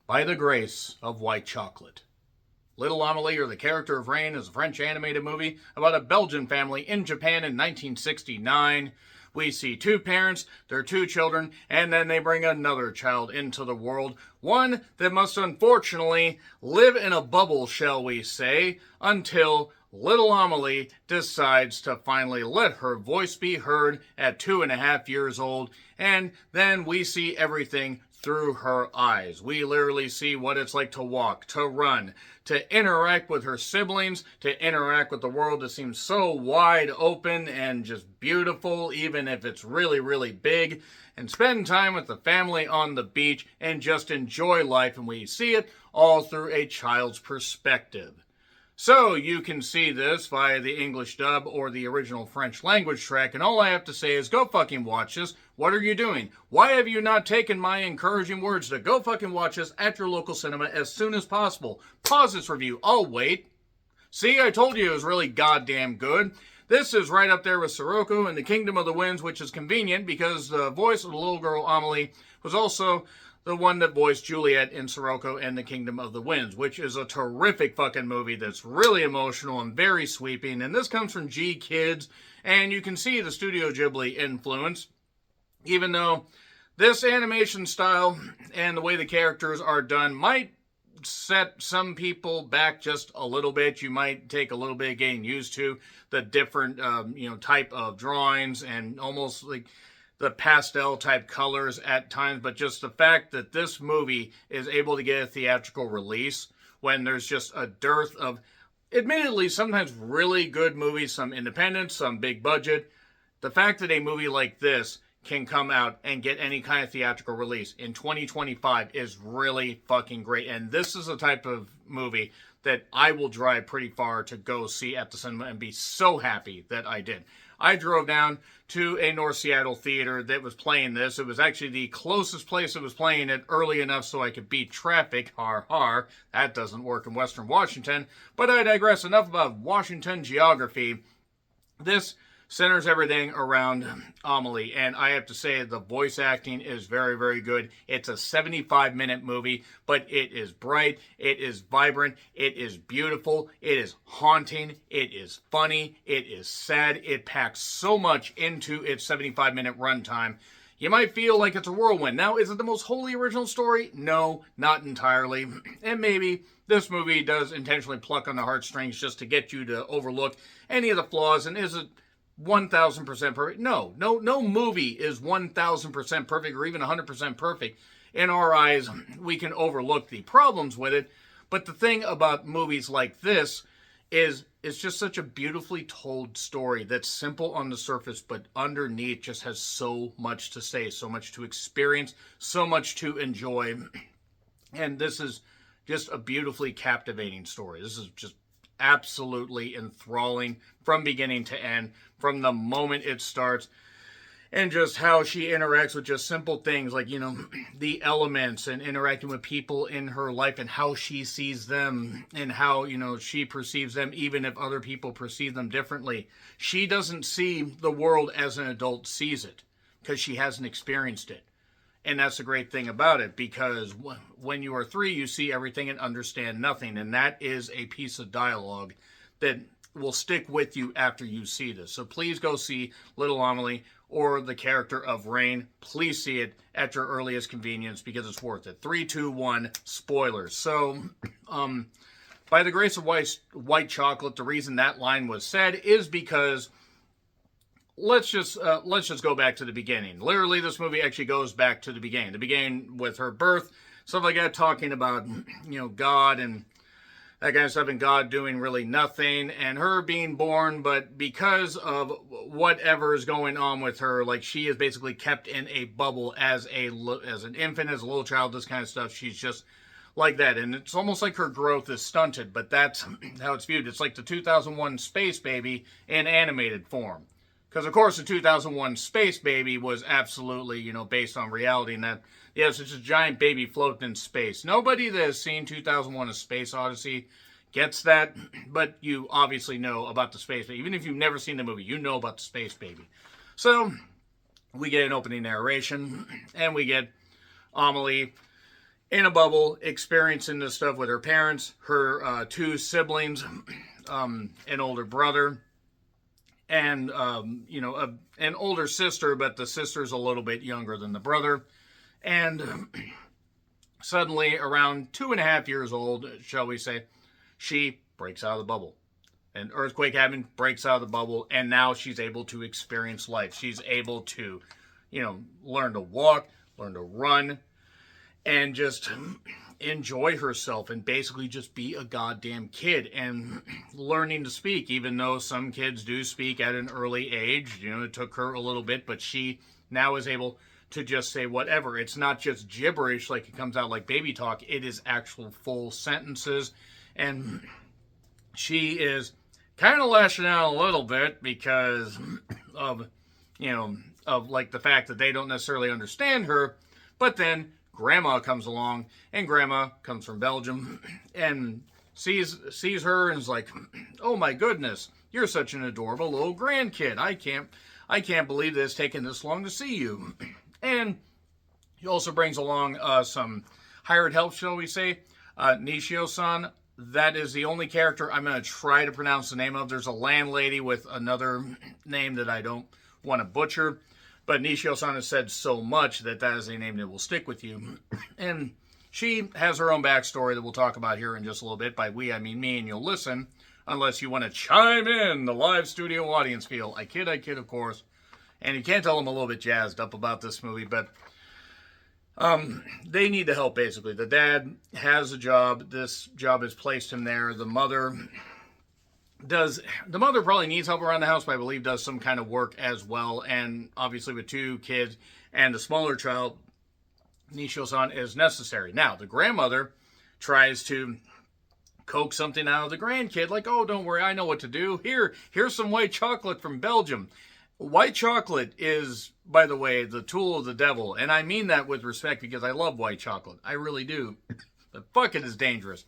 By the grace of white chocolate. Little Amélie, or the character of Rain, is a French animated movie about a Belgian family in Japan in 1969. We see two parents, their two children, and then they bring another child into the world. One that must unfortunately live in a bubble, shall we say, until little Amélie decides to finally let her voice be heard at 2.5 years old, and then we see everything through her eyes. We literally see what it's like to walk, to run, to interact with her siblings, to interact with the world that seems so wide open and just beautiful, even if it's really, really big, and spend time with the family on the beach and just enjoy life. And we see it all through a child's perspective. So you can see this via the English dub or the original French language track, and all I have to say is go fucking watch this. What are you doing? Why have you not taken my encouraging words to go fucking watch this at your local cinema as soon as possible? Pause this review. I'll wait. See, I told you it was really goddamn good. This is right up there with Sirocco and the Kingdom of the Winds, which is convenient because the voice of the little girl Amélie was also the one that voiced Juliet in Sirocco and the Kingdom of the Winds, which is a terrific fucking movie that's really emotional and very sweeping. And this comes from G Kids, and you can see the Studio Ghibli influence, even though this animation style and the way the characters are done might set some people back just a little bit. You might take a little bit of getting used to the different, type of drawings and almost like the pastel type colors at times, but just the fact that this movie is able to get a theatrical release when there's just a dearth of, admittedly, sometimes really good movies, some independent, some big budget. The fact that a movie like this can come out and get any kind of theatrical release in 2025 is really fucking great. And this is the type of movie that I will drive pretty far to go see at the cinema and be so happy that I did. I drove down to a North Seattle theater that was playing this. It was actually the closest place it was playing it early enough so I could beat traffic. Har har. That doesn't work in Western Washington. But I digress. Enough about Washington geography. This centers everything around Amélie, and I have to say the voice acting is very, very good. It's a 75-minute movie, but it is bright, it is vibrant, it is beautiful, it is haunting, it is funny, it is sad. It packs so much into its 75-minute runtime. You might feel like it's a whirlwind. Now, is it the most wholly original story? No, not entirely. And maybe this movie does intentionally pluck on the heartstrings just to get you to overlook any of the flaws. And is it 1,000% perfect? No movie is 1,000% perfect or even 100% perfect. In our eyes, we can overlook the problems with it. But the thing about movies like this is it's just such a beautifully told story that's simple on the surface, but underneath just has so much to say, so much to experience, so much to enjoy. And this is just a beautifully captivating story. This is just absolutely enthralling from beginning to end, from the moment it starts, and just how she interacts with just simple things like, the elements and interacting with people in her life and how she sees them and how, she perceives them, even if other people perceive them differently. She doesn't see the world as an adult sees it because she hasn't experienced it. And that's the great thing about it, because when you are 3, you see everything and understand nothing. And that is a piece of dialogue that will stick with you after you see this. So please go see Little Amélie or the character of Rain. Please see it at your earliest convenience because it's worth it. 3, 2, 1, spoilers. So, by the grace of white chocolate, the reason that line was said is because let's just go back to the beginning. Literally, this movie actually goes back to the beginning. The beginning with her birth, stuff like that, talking about, God and that kind of stuff, and God doing really nothing, and her being born, but because of whatever is going on with her, like she is basically kept in a bubble as an infant, as a little child, this kind of stuff. She's just like that, and it's almost like her growth is stunted, but that's how it's viewed. It's like the 2001 Space Baby in animated form. Because, of course, the 2001 Space Baby was absolutely, based on reality. And that, yes, it's a giant baby floating in space. Nobody that has seen 2001 A Space Odyssey gets that. But you obviously know about the Space Baby. Even if you've never seen the movie, you know about the Space Baby. So, we get an opening narration. And we get Amélie in a bubble, experiencing this stuff with her parents, her two siblings, an older brother, and an older sister, but the sister's a little bit younger than the brother. And suddenly, around 2.5 years old, shall we say, she breaks out of the bubble. An earthquake happened, breaks out of the bubble, and now she's able to experience life. She's able to, learn to walk, learn to run, and just enjoy herself and basically just be a goddamn kid and learning to speak, even though some kids do speak at an early age. It took her a little bit, but she now is able to just say whatever. It's not just gibberish like it comes out like baby talk. It is actual full sentences. And she is kind of lashing out a little bit because of, of like the fact that they don't necessarily understand her. But then Grandma comes along, and Grandma comes from Belgium and sees her and is like, "Oh my goodness, you're such an adorable little grandkid. I can't believe that it's taken this long to see you." And he also brings along some hired help, shall we say, Nishio-san. That is the only character I'm going to try to pronounce the name of. There's a landlady with another name that I don't want to butcher. But Nishio-san has said so much that is a name that will stick with you. And she has her own backstory that we'll talk about here in just a little bit. By we, I mean me, and you'll listen. Unless you want to chime in, the live studio audience feel. I kid, of course. And you can't tell I'm a little bit jazzed up about this movie. But they need the help, basically. The dad has a job. This job has placed him there. The mother probably needs help around the house, but I believe does some kind of work as well. And obviously with two kids and the smaller child, Nishio-san is necessary. Now, the grandmother tries to coax something out of the grandkid, like, "Oh, don't worry, I know what to do. Here's some white chocolate from Belgium." White chocolate is, by the way, the tool of the devil. And I mean that with respect because I love white chocolate. I really do. But fuck, it is dangerous.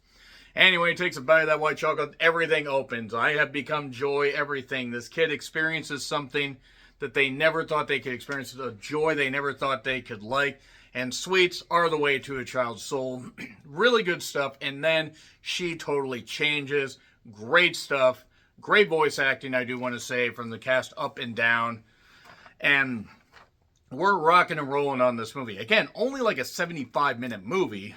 Anyway, he takes a bite of that white chocolate. Everything opens. I have become joy, everything. This kid experiences something that they never thought they could experience. A joy they never thought they could like. And sweets are the way to a child's soul. Really good stuff. And then she totally changes. Great stuff. Great voice acting, I do want to say, from the cast up and down. And we're rocking and rolling on this movie. Again, only like a 75-minute movie.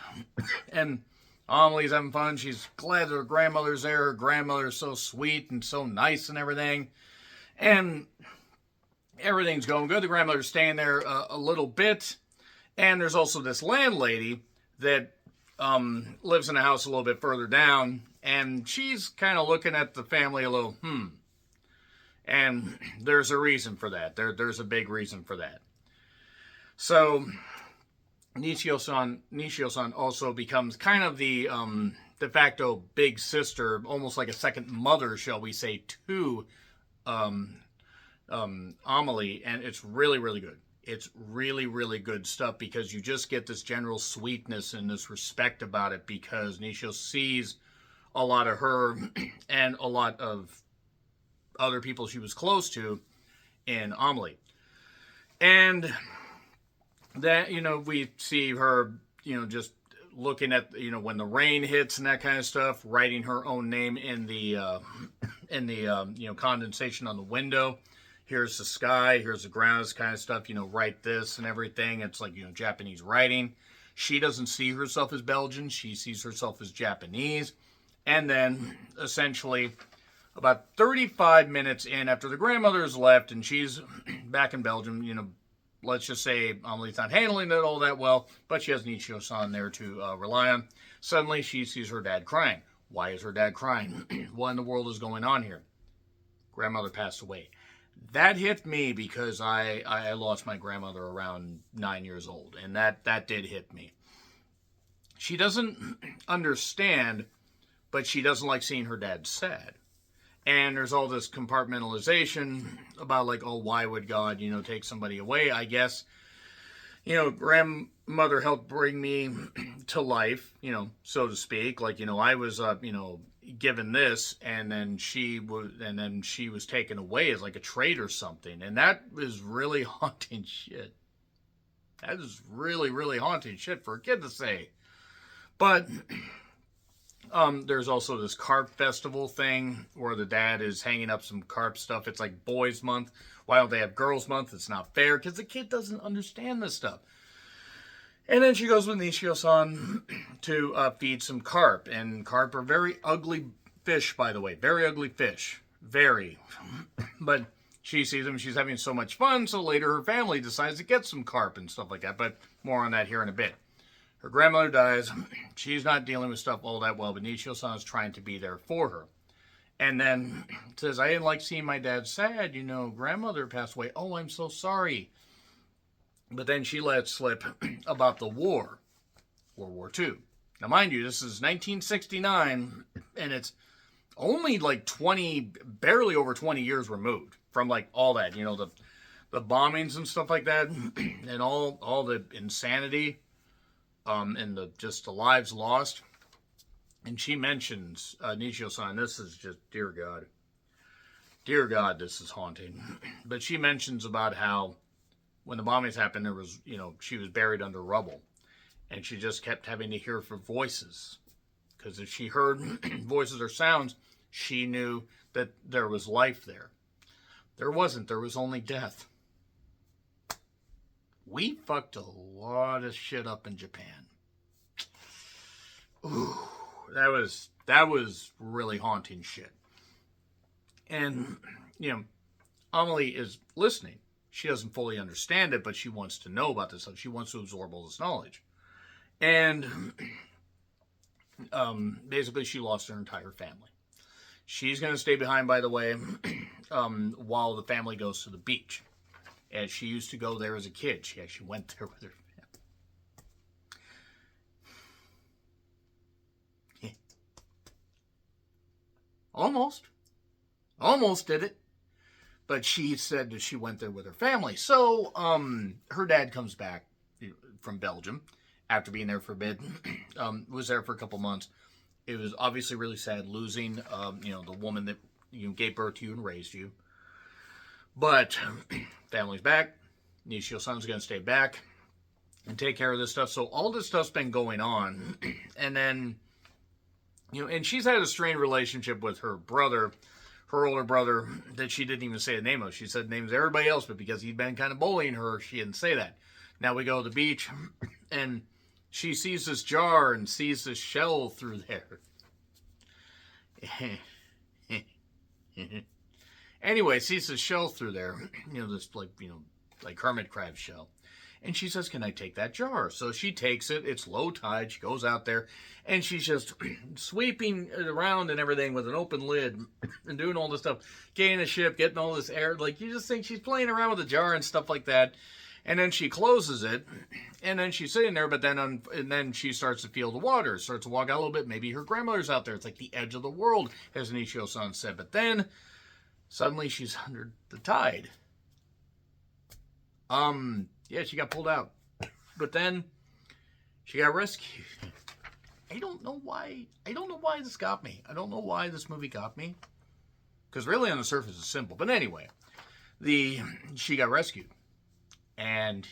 And Amelie's having fun. She's glad that her grandmother's there. Her grandmother's so sweet and so nice and everything. And everything's going good. The grandmother's staying there a little bit. And there's also this landlady that lives in a house a little bit further down. And she's kind of looking at the family a little, And there's a reason for that. There's a big reason for that. So Nishio-san also becomes kind of the de facto big sister, almost like a second mother, shall we say, to Amélie, and it's really, really good. It's really, really good stuff because you just get this general sweetness and this respect about it because Nishio sees a lot of her and a lot of other people she was close to in Amélie. And that, we see her, just looking at, when the rain hits and that kind of stuff, writing her own name in the condensation on the window. Here's the sky, here's the ground, this kind of stuff, write this and everything. It's like, Japanese writing. She doesn't see herself as Belgian. She sees herself as Japanese. And then, essentially, about 35 minutes in, after the grandmother has left and she's back in Belgium, let's just say Amelie's not handling it all that well, but she has Nishio-san there to rely on. Suddenly, she sees her dad crying. Why is her dad crying? What in the world is going on here? Grandmother passed away. That hit me because I lost my grandmother around 9 years old, and that did hit me. She doesn't understand, but she doesn't like seeing her dad sad. And there's all this compartmentalization about like, oh, why would God, take somebody away? I guess, grandmother helped bring me to life, so to speak. Like, I was, given this, and then she was taken away as like a trait or something. And that is really haunting shit. That is really, really haunting shit for a kid to say. But there's also this carp festival thing where the dad is hanging up some carp stuff. It's like boys month. Why don't they have girls month? It's not fair because the kid doesn't understand this stuff. And then she goes with Nishio-san to feed some carp. And carp are very ugly fish, by the way. Very ugly fish. Very. But she sees them. She's having so much fun. So later her family decides to get some carp and stuff like that. But more on that here in a bit. Her grandmother dies. She's not dealing with stuff all that well. But Nishio-san is trying to be there for her. And then says, I didn't like seeing my dad sad. You know, grandmother passed away. Oh, I'm so sorry. But then she let slip about the war, World War II. Now, mind you, this is 1969, and it's only like barely over 20 years removed from like all that, you know, the bombings and stuff like that, and all the insanity, and the lives lost. And she mentions Nishio-san. This is just, dear God, this is haunting. But she mentions about how when the bombings happened, there was, you know, she was buried under rubble. And she just kept having to hear for voices. Because if she heard voices or sounds, she knew that there was life there. There wasn't. There was only death. We fucked a lot of shit up in Japan. Ooh, that was really haunting shit. And, you know, Amélie is listening. She doesn't fully understand it, but she wants to know about this stuff. She wants to absorb all this knowledge. And basically she lost her entire family. She's going to stay behind, by the way, while the family goes to the beach. And she used to go there as a kid. She actually went there with her family. Almost did it. But she said that she went there with her family. So, her dad comes back from Belgium after being there for a bit. Was there for a couple months. It was obviously really sad losing, the woman that gave birth to you and raised you. But family's back. Nishio-san's going to stay back and take care of this stuff. So all this stuff's been going on. And then, and she's had a strained relationship with her brother, her older brother, that she didn't even say the name of. She said names of everybody else, but because he'd been kind of bullying her, she didn't say that. Now we go to the beach, and she sees this jar and sees this shell through there. Anyway, sees this shell through there, this like hermit crab shell. And she says, can I take that jar? So she takes it. It's low tide. She goes out there, and she's just sweeping it around and everything with an open lid and doing all this stuff, getting the ship, getting all this air. Like, you just think she's playing around with the jar and stuff like that. And then she closes it, and then she's sitting there, but then and then she starts to feel the water, starts to walk out a little bit. Maybe her grandmother's out there. It's like the edge of the world, as Nishio-san said. But then suddenly she's under the tide. Yeah, she got pulled out. But then she got rescued. I don't know why this got me. I don't know why this movie got me. Because really on the surface it's simple. But anyway, she got rescued. And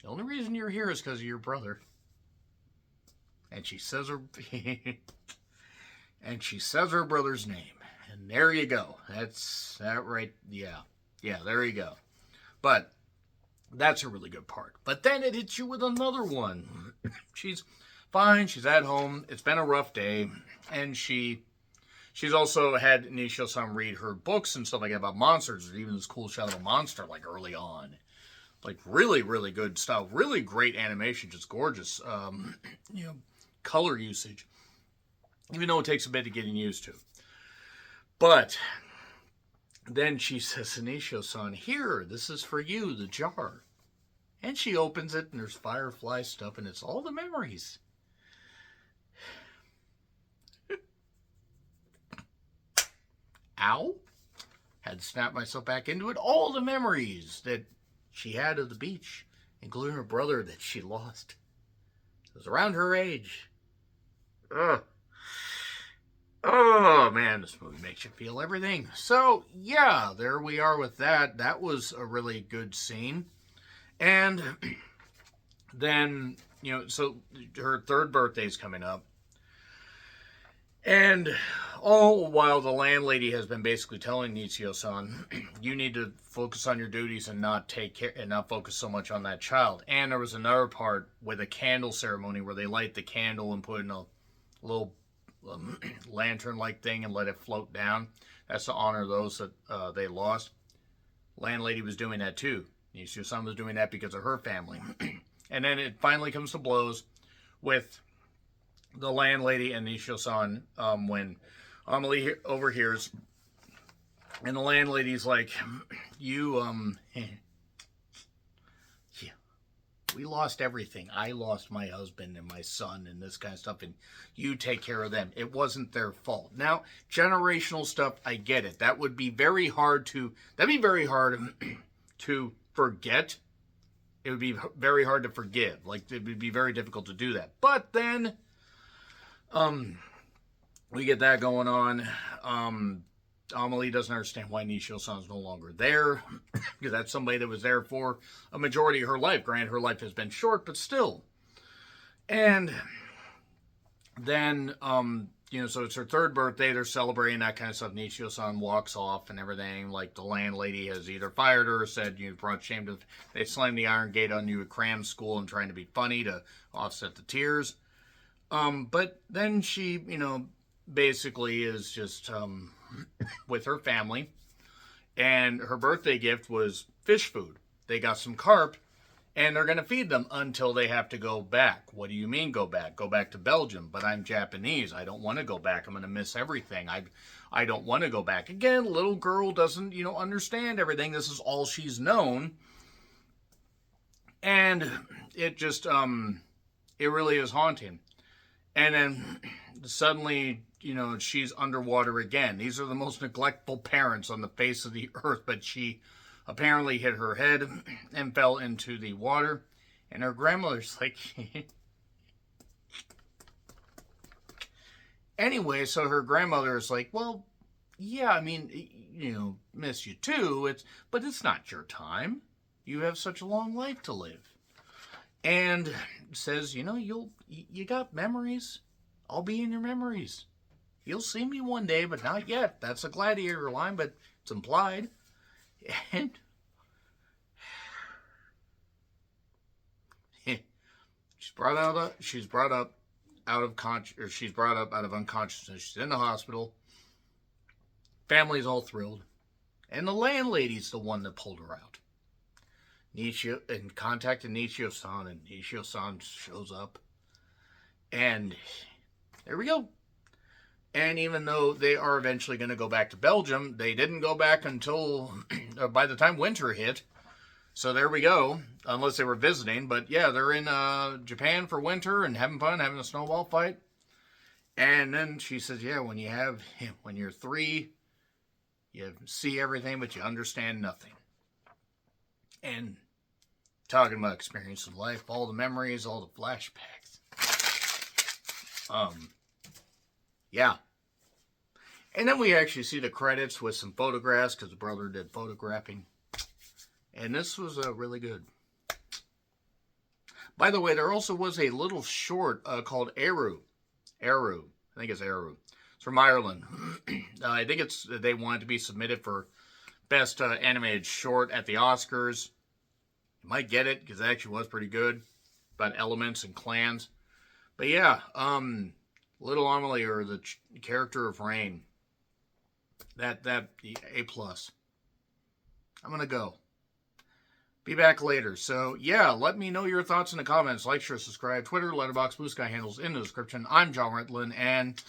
the only reason you're here is because of your brother. And she says her brother's name. And there you go. That's that right. Yeah, there you go. But that's a really good part. But then it hits you with another one. She's fine. She's at home. It's been a rough day. And she's also had Nishio-san read her books and stuff like that about monsters. There's even this cool shot of a monster like early on. Like really, really good style. Really great animation. Just gorgeous. Color usage. Even though it takes a bit of getting used to. But then she says to Nishio-san, here, this is for you, the jar. And she opens it, and there's firefly stuff, and it's all the memories. Ow. Had to snap myself back into it. All the memories that she had of the beach, including her brother that she lost. It was around her age. Ugh. Oh, man, this movie makes you feel everything. So, yeah, there we are with that. That was a really good scene. And then so her third birthday's coming up. And all while the landlady has been basically telling Nichio-san, you need to focus on your duties and not take care and not focus so much on that child. And there was another part with a candle ceremony where they light the candle and put in a little lantern-like thing and let it float down. That's to honor those that they lost. Landlady was doing that too. Nichio-san was doing that because of her family. And then it finally comes to blows with the landlady and Nichio-san when Amélie overhears, and the landlady's like, you, yeah, we lost everything. I lost my husband and my son and this kind of stuff, and you take care of them. It wasn't their fault. Now, generational stuff, I get it. That'd be very hard to forget. It would be very hard to forgive. Like, it would be very difficult to do that. But then we get that going on. Amélie doesn't understand why Nichio-san's no longer there, because that's somebody that was there for a majority of her life. Granted, her life has been short, but still. And then, so it's her third birthday. They're celebrating that kind of stuff. Nichio-san walks off and everything. Like, the landlady has either fired her or said, you brought shame to... They slammed the iron gate on you at cram school and trying to be funny to offset the tears. But then she, basically is just with her family, and her birthday gift was fish food. They got some carp, and they're going to feed them until they have to go back. What do you mean go back? Go back to Belgium. But I'm Japanese. I don't want to go back. I'm going to miss everything. I don't want to go back. Again, little girl doesn't, understand everything. This is all she's known. And it just, it really is haunting. And then suddenly, she's underwater again. These are the most neglectful parents on the face of the earth, but she apparently hit her head and fell into the water. And her grandmother's like... Anyway, so her grandmother is like, well, yeah, I mean, miss you too, but it's not your time. You have such a long life to live. And says, you got memories. I'll be in your memories. You'll see me one day, but not yet. That's a gladiator line, but it's implied. And she's brought up out of unconsciousness. She's in the hospital. Family's all thrilled. And the landlady's the one that pulled her out. Contacted Nichio-san, and Nichio-san shows up. And there we go. And even though they are eventually going to go back to Belgium, they didn't go back until by the time winter hit. So there we go, unless they were visiting. But yeah, they're in Japan for winter and having fun, having a snowball fight. And then she says, yeah, when you're 3, you see everything, but you understand nothing. And talking about experience in life, all the memories, all the flashbacks. Yeah. And then we actually see the credits with some photographs, because the brother did photographing. And this was really good. By the way, there also was a little short called Eru. I think it's Eru. It's from Ireland. I think they wanted to be submitted for Best Animated Short at the Oscars. You might get it, because it actually was pretty good. About elements and clans. But yeah, Little Amélie, or the character of Rain. That A+. I'm going to go. Be back later. So, yeah, let me know your thoughts in the comments. Like, share, subscribe. Twitter, Letterboxd, Blue Sky handles in the description. I'm John Ritlin, and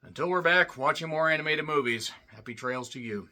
until we're back watching more animated movies, happy trails to you.